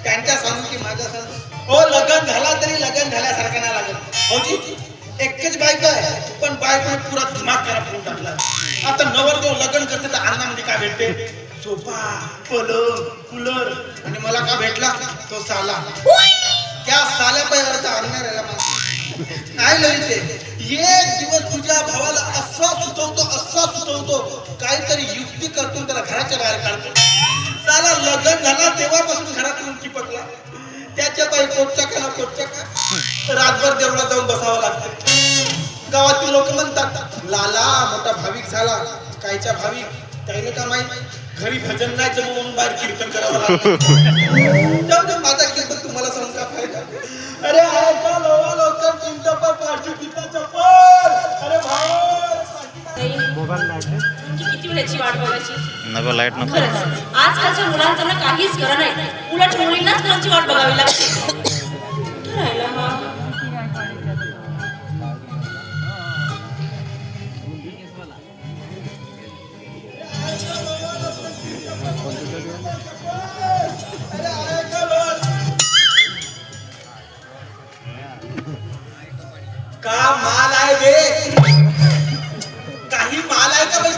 त्यांच्या सांगू की माझ्या सांगू हो लग्न झाला तरी लग्न झाल्यासारखं नाही लागत भाऊजी एकच बायको आहे पण बायकोने पुरा दिमाग खराब करून टाकला आता नवरदेव लग्न करते तर अन्नामध्ये काय भेटते सोफा पलंग कूलर आणि मला का भेटला तो साला त्या साल्या अर्थ आणणार नाही लढते एक दिवस तुझ्या भावाला असा सुचवतो काहीतरी युक्ती करतो त्याला घराच्या बाहेर काढतो साला लग्न झाला तेव्हापासून घरातून चिपकला त्याच्या पायी कोटचा का रातभर देवळात जाऊन बसावं लागतं गावातील लोक म्हणतात लाला मोठा भाविक झाला कायच्या भाविक त्याने का माहित घरी भजन नाही जमू म्हणून बाहेर कीर्तन करावं लागतं जाऊ दे माझा कीर्तन तुम्हाला सांगू का फायदा अरे ऐका लवकर तुमच्या पाठी पिता चप्पल अरे भाई मोबाईल लाईट किती वेळची वाट बघायची नको लाईट नको खरंच आजकालच्या मुलांचं ना काहीच खरं नाही उलट मुलींनाच घरची वाट बघावी लागते कुठं राहिला हा का माल आहे बे काही माल आहे का बाई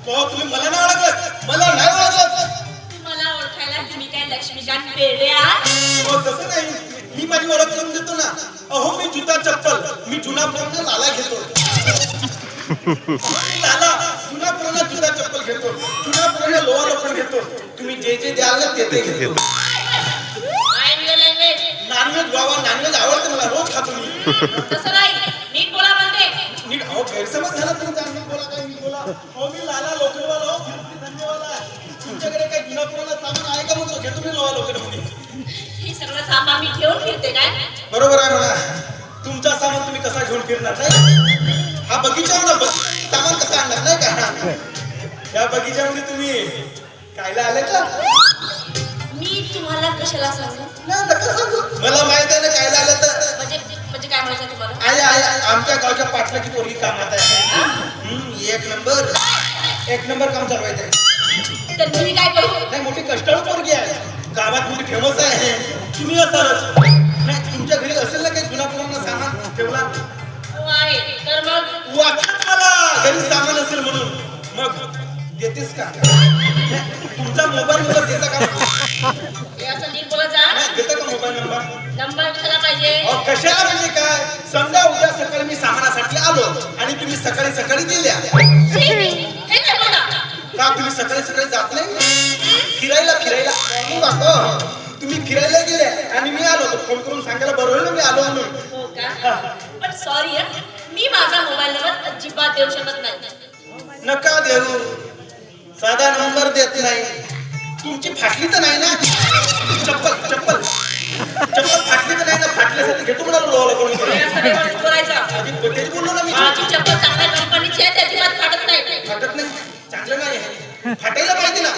तुम्ही मला नाही ओळखत मला नाही ओळखत मला ओळखायला तुम्ही काय लक्ष्मीकांत बेर्डे आहात तसं नाही मी माझी ओळख करून देतो ना अहो मी जुता चप्पल मी जुना पुराणा लाला घेतो लाला जुना पुराणा जुता चप्पल घेतो जुना पुराणा लोहा लोखंड घेतो तुम्ही जे जे द्याल ना ते घेतो नॉनव्हेज बाबा नॉनव्हेज आवडतं मला रोज खातो मी तसं नाही नीट बोला म्हणते नीट अहो गैरसमज झाला तुम्ही चांगलं बोला काय मी बोला अहो मी लाला लोखंडवाला हो धन्यवाद तुमच्याकडे काही जुना पुराणा सामान आहे का मग घेतो मी लोहा लोखंड मध्ये हे सगळं सामान मी घेऊन फिरते काय बरोबर आहे मला तुमचा सामान तुम्ही कसा घेऊन फिरणार नाही हा बगीचा होता सामान कसं आणणार नाही का या बगीच्यामध्ये तुम्ही कायला आले का मी तुम्हाला कशाला सांगू मला माहित आहे ना कायला आलं तर म्हणजे काय म्हणायचं तुम्हाला आय आमच्या गावच्या पाटलाची पोरगी कामात आहे एक नंबर काम चालवायचं आहे तर तुम्ही काय करू नाही मोठी कष्टाळू पोरगी आहे गावात मोठी फेमस आहे तुम्ही असालच नाही तुमच्या घरी असेल ना काही जुना पुराणा सामान ठेवला आहे तर मग वाटत मला घरी सामान असेल म्हणून मग देतेस का तुमचा मोबाईल नंबर देता का हे असं नीट बोला जा देता का मोबाईल नंबर नंबर कशाला पाहिजे कशाला म्हणजे काय समजा उद्या सकाळी मी सामानासाठी आलो आणि तुम्ही सकाळी दिल्या हे काय बोला का तुम्ही सकाळी जात नाही फिरायला तुम्ही फिरायला गेले आणि मी आलो तर फोन करून सांगायला बरं होईल ना मी आलो म्हणून हो का पण सॉरी मी माझा मोबाईल नंबर अजिबात देऊ शकत नाही नका देऊ साधा नंबर देत नाही तुमची फाटली तर नाही ना चप्पल फाटली तर नाही ना फाटल्यासाठी घेतो म्हणालो लोहाला करून असं व्यवस्थित बोलायचं आधी तेच बोललो ना मी माझी चप्पल चांगल्या कंपनीची आहे त्याची बात फाटत नाही फाटत नाही चांगलं नाही फाटायला पाहिजे ना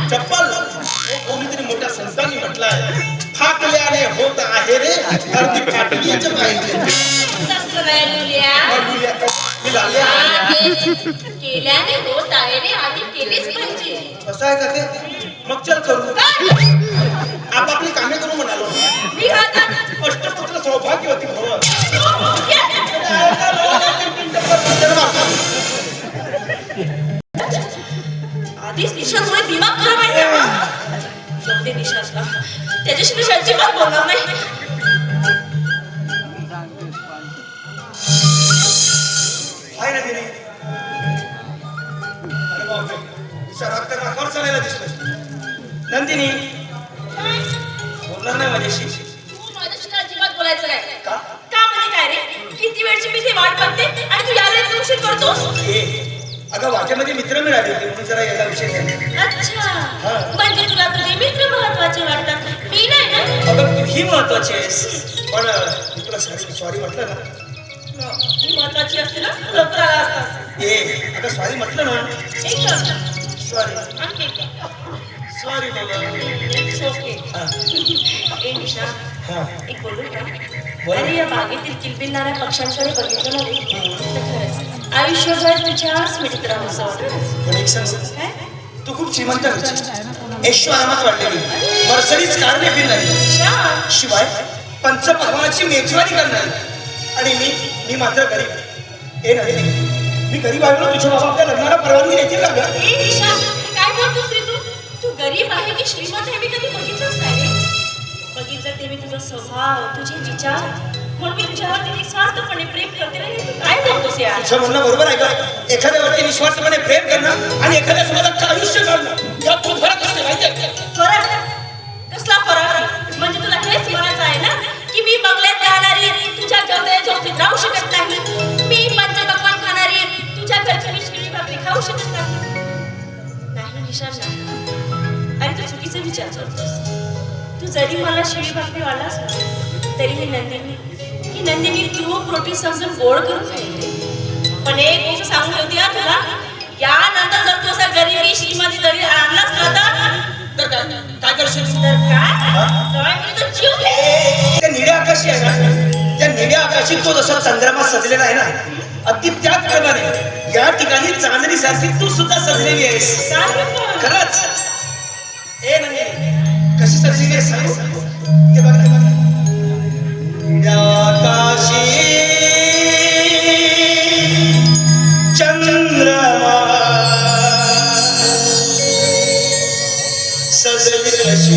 चप्पल कोणीतरी मोठ्या संतांनी म्हटलंय फाटल्याने होत आहे रे अगदी फाटलीच पाहिजे तसं नाही लुलिया केल्याने होत आहे रे आधी केलीच पाहिजे असं आहे का ते मग चल करू आपापली कामे करू म्हणालो मी हातात अष्टपुत्र सौभाग्यवती भव आधीच निशामुळे दिमाग खराब आहे जाऊ दे निशाला त्याच्याशी मी अजिबात बोलणार नाही आहे ना तिने अरे बापरे रक्त नाकावर चालायला दिसतोय नंदिनी बोलणार नाही माझ्याशी तू माझ्याशी अजिबात बोलायचं नाही का का म्हणजे काय रे किती वेळची मी ते वाट बघते आणि तू यायला इतका उशीर करतोस अगं वाक्यामध्ये मित्र मिळाले होते म्हणून जरा यायला विषय घ्यायला अच्छा म्हणजे तुला तुझे मित्र महत्वाचे वाटतात मी नाही ना अगं तू ही महत्वाची आहेस पण मी तुला सॉरी म्हटलं ना ही महत्वाची असते ना लवकर आला असतास अगं सॉरी म्हटलं ना एक सॉरी आणखी सॉरी बाबा इट्स ओके ए निशा एक बोलू का अरे या बागेतील किलबिलणाऱ्या पक्ष्यांकडे बघितलं नाही तर खरंच आयुष्यभर तुझ्या स्मृतीत राहू असं वाटतं पण एक सांग काय तू खूप श्रीमंत होती ऐशोआरामात वाढलेली मर्सडीज कारने फिरणारी ईशा, शिवाय पंचपक्वानाची मेजवानी करणारी आणि मी मात्र गरीब. ए नंदिनी, मी गरीब आलो तुझ्या बाबा आपल्या लग्नाला परवानगी देतील का गं? ए ईशा, काय बोलतोस रे तू? तू गरीब आहे की श्रीमंत आहे मी कधी बघितलंच नाही रे. बघितलं ते मी तुझा स्वभाव, तुझे विचार, म्हणून मी तुझ्यावरती निस्वार्थपणे प्रेम करते रे. तू काय बोलतोस यार? तुझं म्हणणं बरोबर आहे का? एखाद्यावरती निस्वार्थपणे प्रेम करणं आणि एखाद्यासोबत अख्खं आयुष्य काढणं यात खूप फरक असते माहिती आहे? फरक? कसला फरक? म्हणजे तुला हेच म्हणायचं आहे ना की मी बंगल्यात राहणारी तुझ्या जवळ झोपीत राहू शकत नाही, मी पंचपक्वान्न खाणारी तुझ्या घरची मी शिळी भाकरी खाऊ शकत नाही? नाही निशान, नाही. अरे तू चुकीचा विचार करतोस. तू जरी मला शिळी भाकरी वाढलास ना तरी ही नंदिनी तू प्रोटीन समजून गोड करून खाईल. पण एक गोष्ट सांगून ठेवते हा तुला, यानंतर जर तू असा गरिबी श्रीमंती जरी आणलास ना तर काय करशील? तर काय मी तर जीव घे. त्या निळ्या आकाशी आहे ना, त्या निळ्या आकाशी तो जसा चंद्रमा सजलेला आहे ना, अगदी त्याच प्रमाणे या ठिकाणी चांदणी सारखी तू सुद्धा सजलेली आहेस. काय पण? खरंच. ए नंदिनी, कशी सजलेली आहेस सांगू? हे बघ ना, निळ्या आकाशी चंद्रमा सजली कशी